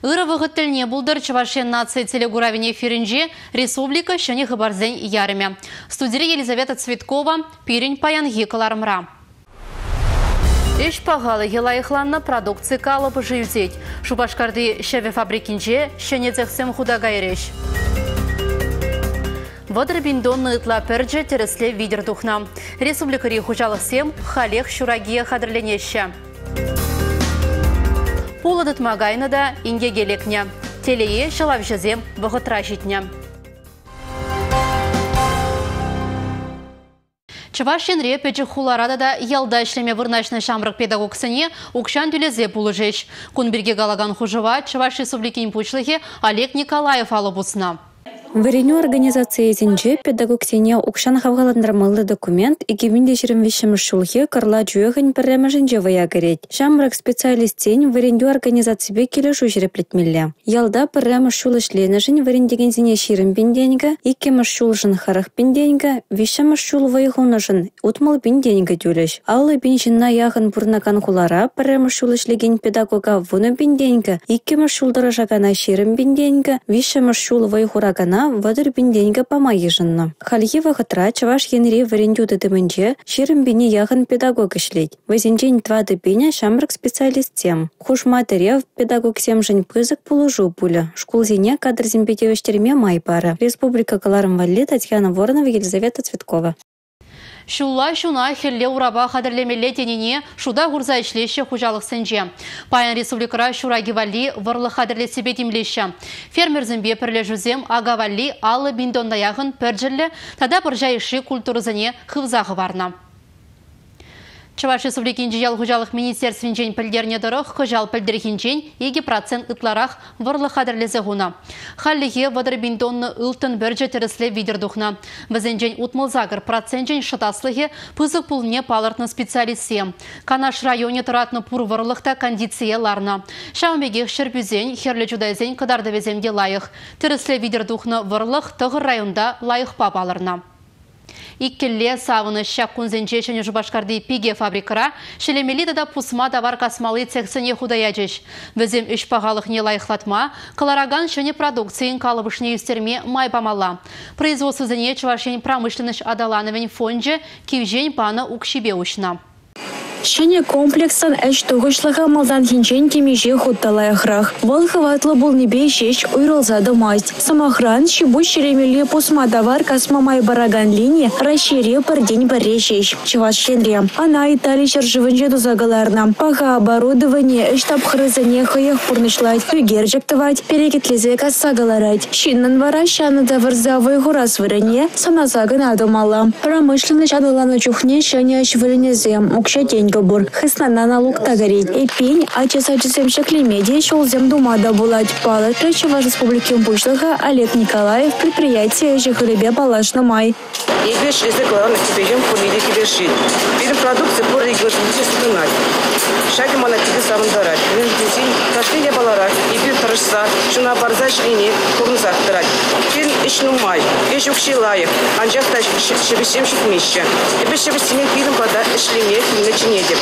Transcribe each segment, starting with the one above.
Ырывығы тіліне бұлдыр Чувашия нации телегуравине эфирінже республика шыны хабарзен ярыме. Студия Елизавета Цветкова, пирень паянги каларымра. Еш пағалы елайықланны продукции калыбы жүйзет. Шубашкарды шеве фабрикинже шенецексем худага ереш. Вадыр биндонны ытла пәрджі тересле видер духна. Республикари хужалық сем халех шурагия хадырленеші. Пулыдыт магайны да инге гелекне. Телее шалав жезем вғытра житне. Чувашин репечі хуларада да ялда ішлеме вырнашны шамрық педагогсыне укшан дүлезе пулыжеш. Кунберге галаган хужыва Чуваш республикин пучлығы Олег Николаев алыбусына. Вареню организации зинже педагогсене укшан хавгаландырмалы документ и кивинде шеремвишем шулхе карла жуегань пәррәмәжінже вая керет. Шамрак специалистен вареню организации келешу жереплетмелле. Ялда пәррәмәж шул эшленежін варендеген зине ширим пинденга, иккемеш шул жын харах пинденга, вишемеш шул вайхунажын утмал пинденга дюлеш. Алы пиншинна яғын бурнакан хулара пәррәмәж шул эшлеген педагога вуны пинденга, иккемеш шул дыражагана ширим пинденга, вишемеш шул вайхурагана вадыр бинденге памайыжынна. Хальева хатра Чуваш янри варендю дедімінже ширым біне яғын педагог ішлет. Вазенжен твады біне шамрак специалистем. Хуш матерев педагог семжен пызык пулыжу пуля. Школзине кадр зимбетевіштерме май пара. Республика Каларым Валли, Татьяна Воронова, Елизавета Цветкова. Шулла шуна хелле ураба хадырлемелле тенине шуда гурза ишлеші хужалық сенже. Паян республикара шураги валли варлы хадырле себе темлеші. Фермер зімбе пірле жүзем ага валли алы биндонда яғын пәрджірлі тада пыржа іші культурызыне хывзағы варна. Чуваш республикин жиял хужалық министерствінжен пілдерне дұрық хужал пілдерхінжен 2% ытларақ варлы хадырлезе ғуна. Халлиге вадыр биндонны ылтын біржі тірісле видердухна. Візенжен утмылзагыр процентжен шытаслығы пызық пулне палыртны специалисте. Канаш районе тұратны пұр варлықта кондицияларна. Шаумбеге шырбюзен, херлі жудайзен қыдарды веземде лайық. Тірісле видердухны варлық тұғыр районда лайық папалырна. Иккелле савыны шак күнзенче шыны Жубашкарды пиге фабрикара, шелемели да пусма давар касмалы цехсыне худаяжеш. Візім үш пағалық не лайықлатма, калараган шыны продукциян калыбышне үстерме май памала. Производствозыне Чувашень промышленныш адалановен фонже кивжень паны укшибе ушна. Шыне комплексан әш тоғышлыға малдан хинчен кемеже хутталайықрақ. Вал хватлы бұл небе шеш уйрылзады масть. Самахран шибу шеремелі посмадавар касмамай бараган линия расшире день баре шеш. Чуваш шенре. Ана Италия шаржывынже дузагаларна. Паха оборудование эштаб хрызыне хыях пурнышлать. Пюгер жактывать. Перекетлезе кассагаларать. Шиннан вара шаны даварзавы гурас вырыне. Саназагын адымала. Промышленность адыланы чухне шыне аш вырынезем. Укшатень габур. Хыснана налугта горит. Эпень, ачасачысем шаклемеде шолзем думада булать. Палы Чуваш республики Бушлыха Олег Николаев, предприятие Жихаребе Балашна Май. Егеш язык главный тебе жем пулили тебе шить. Видим продукции по региону не спинать. Шагим она тебе сам дарать. Винтузин, кашлине баларак, и бир тарышса, шуна барзаш линии, курнзах дарать. Фильм ишну май, еш укшилаев, анжах тач шебесем шутмища. И без шебесемен фильм пода ишлине начинедем.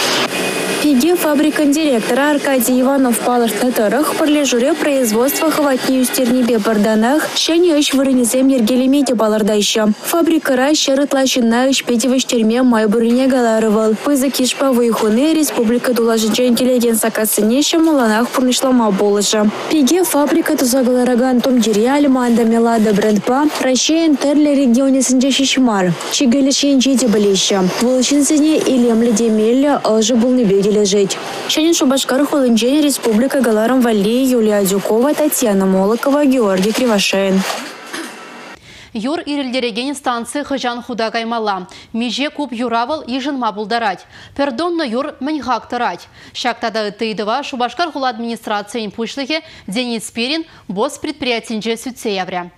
Пиге фабрикан директора Аркадий Иванов палырт натырых парлежуре производства хватни юстернебе барданах шәне үш вырынезем ергелемеде балардайшы. Фабрикара шырытлашына үш педевіштерме май бұрыне галарывал. Пызы кишпа выйхуны республика дулажынча интеллигенса касыне шамаланах пұрнышлама болышы. Пиге фабрика тузагалараган том жире алиманда мелада брендпа Рашейн терле регионесінде шишмар. Чигелешен жеде білеші. Волчинсыне илемлі демелі алжы бұл небеге лежить. Шенин Шубашкар Холынжен Республика Галарым Валли, Юлия Дюкова, Татьяна Молокова, Георгий Кривошеин. Юр ирилдереген станции хыжан худа каймала. Меже куб юравал ижын мабулдарать. Пердонно юр мэньхак тарать. Шактада тыйдыва Шубашкар хула администрациян пушлыхе Денис Спирин босс предприятинже сүтсе явря.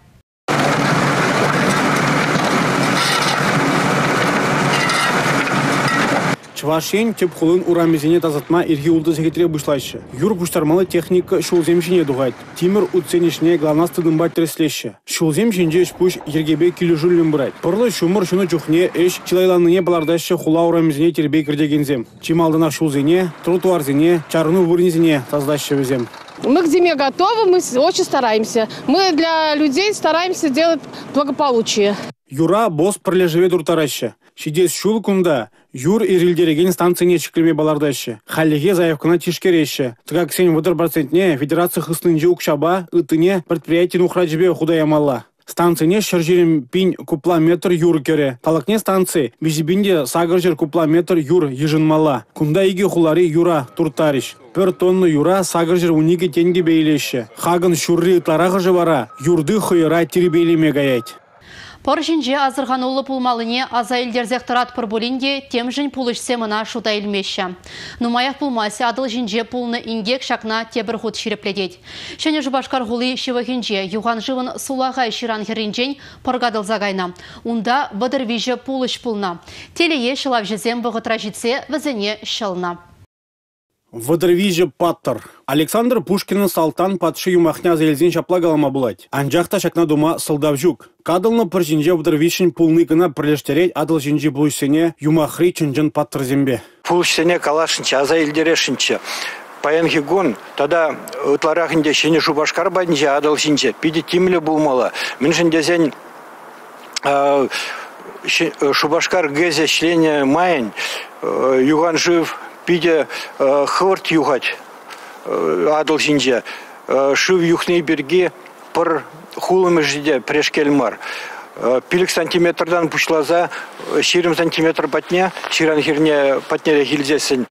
Чувашин теп хулын урамезине тазатма ирги улды секретаре бушлайшы. Юр буштармалы техника шулземшине дугайт. Тимир утсенишне главнасты дымбать треслеща. Шулземшинже пуш ергебе килюжуллин брать. Порлы шумыр шуны чухне эш чилайланыне балардаща хула урамезине тербей кірдегензем. Чималдына шулзене, тротуарзене, чарыну вырнезине таздаща везем. Мы к зиме готовы, мы очень стараемся. Мы для людей стараемся делать благополучие. Юра бос пролежеве дуртараща. Шидес шул кунда, юр ирилдереген станцияне чекреме балардаща. Халлеге заявкана тишкереща. Тыгак сен выдыр процентне федерация хыснынжы укшаба, ытыне предприятие нухраджбе худаямалла. Станцияне шаржирим пинь купла метр юр кере. Талакне станции бизибинде сагыржир купла метр юр ежинмала. Кунда иге хулари юра туртарищ. 1 тонна юра сагыржир униге тенге бейлеща. Хагын шурри ытларағы жывара, юрды хыйра тербейлеме гаять. Поржинже азырғанулы пулмалыне азайлдерзек тұрат пұрбулинде темжін пулышсе мына шута илмеші. Нумаяқ пулмасы адыл жинже пулны ингек шакна тебір худ ширепледет. Шәне жұбашқар ғулы шивахинже юған живын сулағай ширан херінжен поргадыл загайна. Унда бұдыр вижі пулыш пулна. Телее шылав жезем бұғытра жетсе візіне шылна. Вадырвиже паттыр. Александр Пушкин салтан патшы юмахня зелзен шаплагалама булать. Анжақта шакна дума сылдавжук. Кадылны пір жинже вадырвишін пулны гына бірлештерет адыл жинже бұлышсене юмахри чынжын паттыр зембе. Пулышсене калашынча, аза елдерешінче. Паянхи гон, тогда ытларахынде шене шубашкар байдынче адыл жинже. Пиде тимлі булмала. Міншіндезен шубашкар гезе шлене майын, юган жив, пиде хвырт югать адыл жинже. Шив юхней берге пыр хулымы жиде прешкельмар. Пилік сантиметрдан пушлаза, ширим сантиметр патня, ширан херне патнере хилзесін.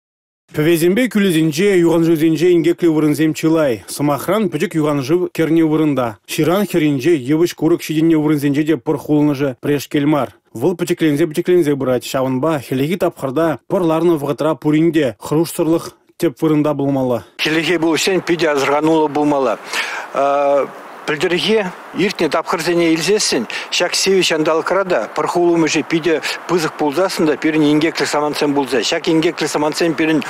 Пөвезембе күлізінже, юғанжызінже ингеклі вырынзем чилай. Самахран пөчік юғанжы керне вырында. Ширан херінже евыш курык шиденне вырынзенже де пыр хулыныжы прешкельмар. Выл пөчеклензе бұрат шавынба, хелеги тапқарда пырларны вғытра пуринде хрушсырлық теп вырында болмалы. Хелеги бұл сен пиде азырғанулы болмалы. Пілдірге ертіне тапқырзене елзесін, шак севиш андалқырада, пырхулы мүжі пиде пызық болзасында, перін ингеклі саманцен болза. Шак ингеклі саманцен перін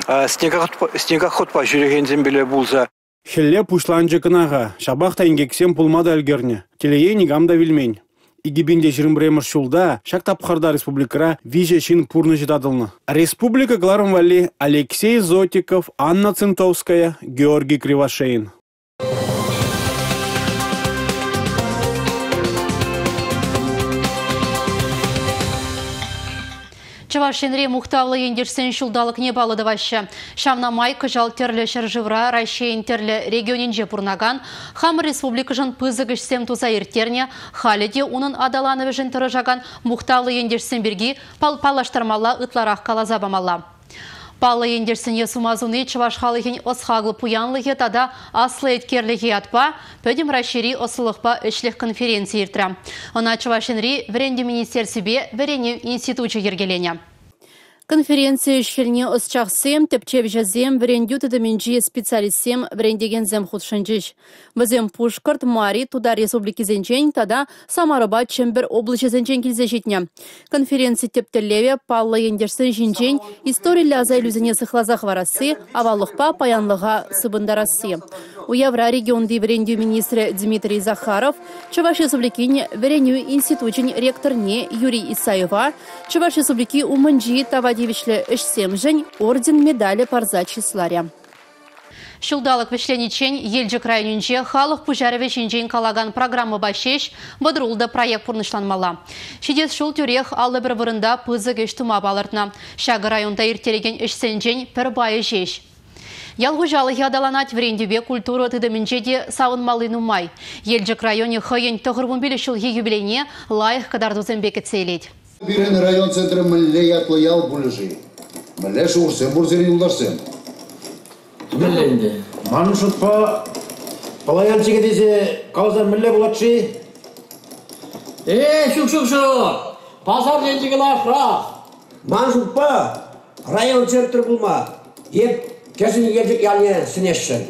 снегохотпа жүрегензен біле болза. Хелле пушланжы кынаға, шабақта ингексен пулмады әлгерне. Телее нигамда вилмень. Игибинде жирымбремір шулда, шак тапқарда республикара виже шин пурны жидадылны. Республика Гларымвали Алексей Зотиков, Анна Центовская, Георгий Кривошеин. Чавашинре мухтавлы ендерсен шулдалық не балыды вашы. Шамна май кыжал терлі шыржывра, Райшейн терлі регионинже пурнаган, Хам республика жын пызыгыш сем туза ертерне, Халеде унын адаланы жын тұрыжаган мухтавлы ендерсен берги палаштармала ытларақ калазабамала. Палы ендерсіне сумазуны Чаваш халығын осхаглы пуянлығы тада аслы еткерлігі атпа, пөдім Райшери осылықпа үшлік конференция ертірі. Она Чавашинри вренде министерсібе врене институчы ергелене. Конференция шхельне осчахсем, тепчев жазем, врендю тедаминджи специалистсем врендегензем худшанджиш. Вазем пушкарт мари туда республики зенчень, тада самараба чембер облаче зенчень кильзежитня. Конференция тептелеве палла ендерсен жинчень, история ляза иллюзине сыхлазах варасы, аваллықпа паянлыға сыбындарасы. У Евра регионды врендю министр Дмитрий Захаров, Чуваш республикин вреню институтин ректорне Юрий Исаева, Чуваш республики уманджи тавади вишле эшсемжень орден медали парза числаря. Шулдалық вишленичен елжі крайнінже халық пужарыве жинжен калаган программы башеш бұдырулды проект пұрнышланмала. Шидес шул түрек аллы бір вырында пызык еш тума балыртна. Шағы районда ертереген эшсенжен пір байы жеш. Ялғужалы ядаланат врендебе культура тыдымінжеде сауынмалы нумай. Елжік районе хыйын тұғырвын шылғы юбилейне лайық қадардузын бекітселет. Бірін район центрі мүлі ятлы ял бұлыжы. Мүлі шуырсен, бұрзерін ұлдарсен. Мүлі Маның шұтпа, палаян чекедесе қалызар мүлі бұлатшы. Шук-шук-шук, пазар денжігі лақырақ. Маның шұтпа, район центрі бұлма. Еп, кәсін елжік ялне сінешшін.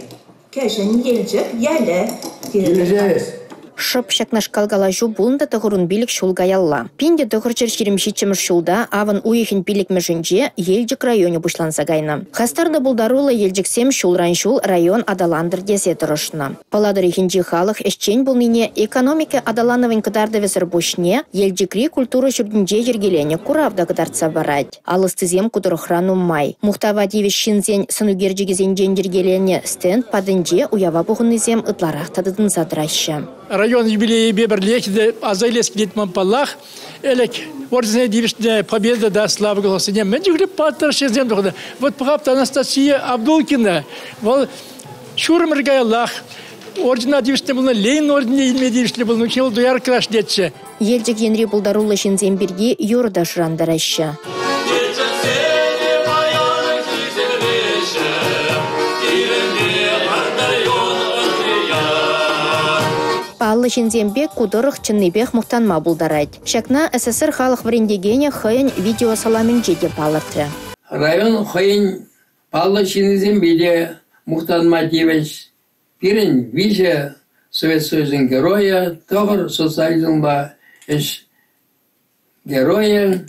Кәсін елжік ялі. Елжес. шып шакнашкалгала жу булында тығырын билік шулга ялла. Пинде тығырчыр шеремшичімір шулда аван уехін билік межінже елжік районе бұшланса гайна. Хастарды бұлдарулы елжіксем шулран шул район адаландыр десе тұрышына. Паладыр ехінжі халық әшчен бұлныне экономика адалановын кыдарды везір бұшне елжікри культура жүрдінже ергелене куравда кыдарца барад. Алыстызем кудырықрану май. Мұхтава девешшінзен сынугерджігізен жендергелене стенд падынже уява бұғынызем ытларақ тадыдын задыраща. Район юбилеи беберлехиде азайлес кетман паллах элек орденная девичная победа да слава голосения. Мен жигли паттаршезем дохода. Вот папа Анастасия Абдулкина. Вот шурмыргаяллах. Ордена девичная была Ленин ордене илме девичная был. Ну чел дуяр краш детче. Елжик енри булдарулы шинзем берге юрда жрандараща. Паллы шинзембек кудырых чынныбек мұқтанма бұлдарайды. Шакна СССР халық врендегене хойын видео саламын жеде палырды. Район хойын паллы шинзембеде мұқтанма девеш. Пирен виже Совет Союзын героя, тоғыр социализмба эш героя.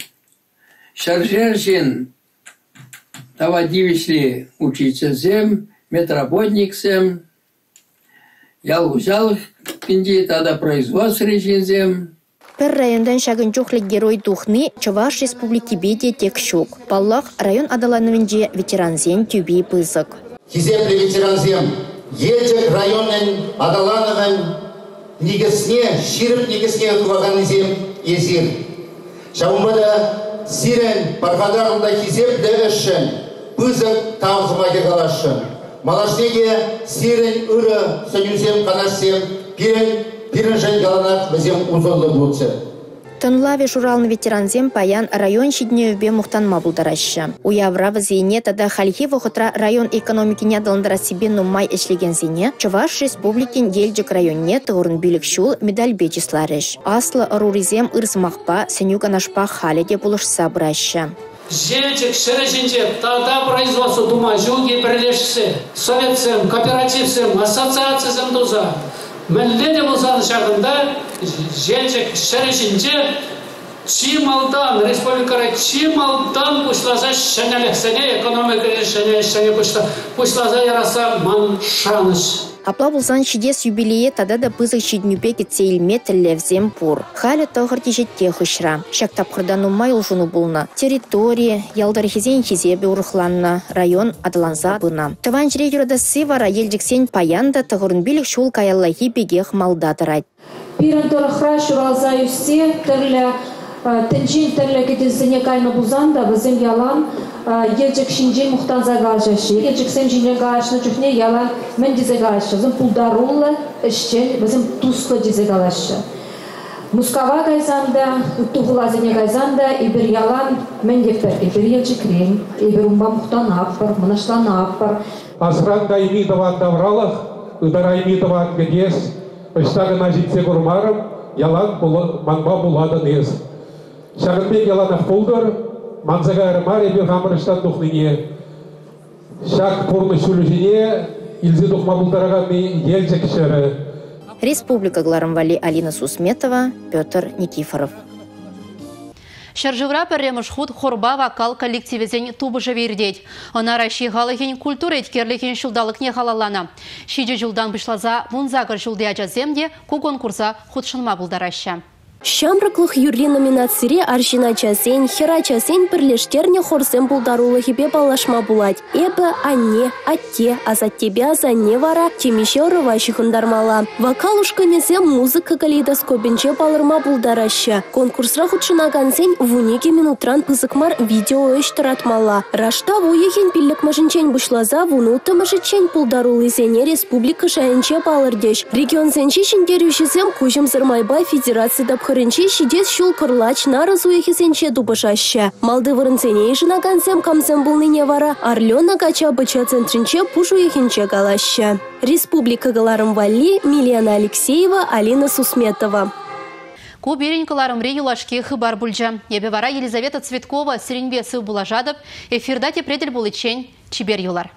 Шаржершин тава девешли учительцем, медработниксем. Ялгузал пинди тада производство режимзем. Пер райондан шагын чухлик герой тухны Чуваш республики беде тек шук. Паллах район адалановинже ветеранзен тюби пызык. Хизепле ветеранзем, елжек районен адалановын негесне, ширіп негесне туғаганызем езір. Шаумбада сирен пархадарында хизепле өшін, пызык тавзымаге қалашын. Малашнеге сирен үрі сөнюзем қанасем, пирен жен галанат бізем узолы бұлцы. Тонлаве журалны ветеранзем паян район шиднеубе мұқтанма бұлдараща. Уявра візейне тада хальхи вұхытра район экономики недалындыра себе нумай эшлеген зене, Чуваш республикин елжік районне тұғырын билік шул медаль бечисларыш. Аслы ұруризем ырзмақпа, сенюганашпа халеде бұлышса бұраща. Желчек, шережинчек, тогда производство дума, жуги, прилежцы, советсем, кооперативсем, ассоциациясем дуза. Мәлледе болсаны шағында, желчек, шережинчек, чималдан, республикара чималдан пушлаза шәнелексене, экономика шәне пушлаза яраса маншаныш. Апла булсан шидес юбилее тада да пызык шиднюпе кетсе илме тіллевзем пур. Халі тағыр тежетте хышра. Шак тапқырдан умай ұлжыну бұлна. Территория, ялдар хизен хизебе урықланна, район адаланза бұна. Тыван жирегірді сывара елжіксен паянда тағырын білік шул каяллахи бегех малдатырайд. Пирен торықра шуралза үсте тірлі тінжин тірлі кетесіне кайны бұзанда бізім ялан елжік шинжен мұқтанза ғалжашы. Елжік сен жинжен ғалашыны жүхне ялан мен дезе ғалашы. Бізім пулдарулы ішчен бізім тұсқы дезе ғалашы. Мускава ғайзанда, ұттуғылазыне ғайзанда ебір ялан мен дефтер. Ебір елжік рен, ебір ұмба мұқтан аппыр, мұнаштан аппыр. Асран ғайми даван давралах, ұдарайми даван гедес, ұштағына жетсе құрмарым, ялан манба бұладын ез. Шағынбек яланақ бұлдыр, манзаға әрімар ебір ғамырыштан дұқныне. Шақ пұрны шүліжіне, илзе дұқма бұлдарағаны елжік шәрі. Республика Гларамвали Алина Сусметова, Петр Никифоров. Шаржывра пәрреміш худ хорба вокал коллективізен тубы жавердет. Она ращи галыхен культура еткерліхен шылдалық не халалана. Шиде жылдан бұшлаза вунзагыр жылды ажаземде ку конкурса худшынма бұлдараща. Шамрыклых юрли номинацире аршина часен, хера часен пірлештерне хорсем булдарулы хипе балашма булать. Эбі анне, атте, азат тебе азанне вара, темеше ұрывайшығындармала. Вокалушка незем музыка калейдоскопенче балырма булдараща. Конкурсра худшынагансен вунеге минутран пызыкмар видео өштіратмала. Рашта вуехен пиллік мәжінчен бұшлаза вунуты мәжінчен булдарулы зене республика жайынче балырдеш. Регион зенче шіндерюшізем кужым зырмайбай федерацияда Хырынче шидес шул кырлач нарыз уехисенче дубышаща. Малды вырынцене жынагансем камсем булныне вара Орлёна кача быча центринче пуш уехинче галаща. Республика Галарымвали, Милена Алексеева, Алина Сусметова. Куберенькаларым юлашки хыбар бульджа. Ебе вара Елизавета Цветкова, Сиренбе сыв булажадып, эфирда тепредель булычень, чибер юлар.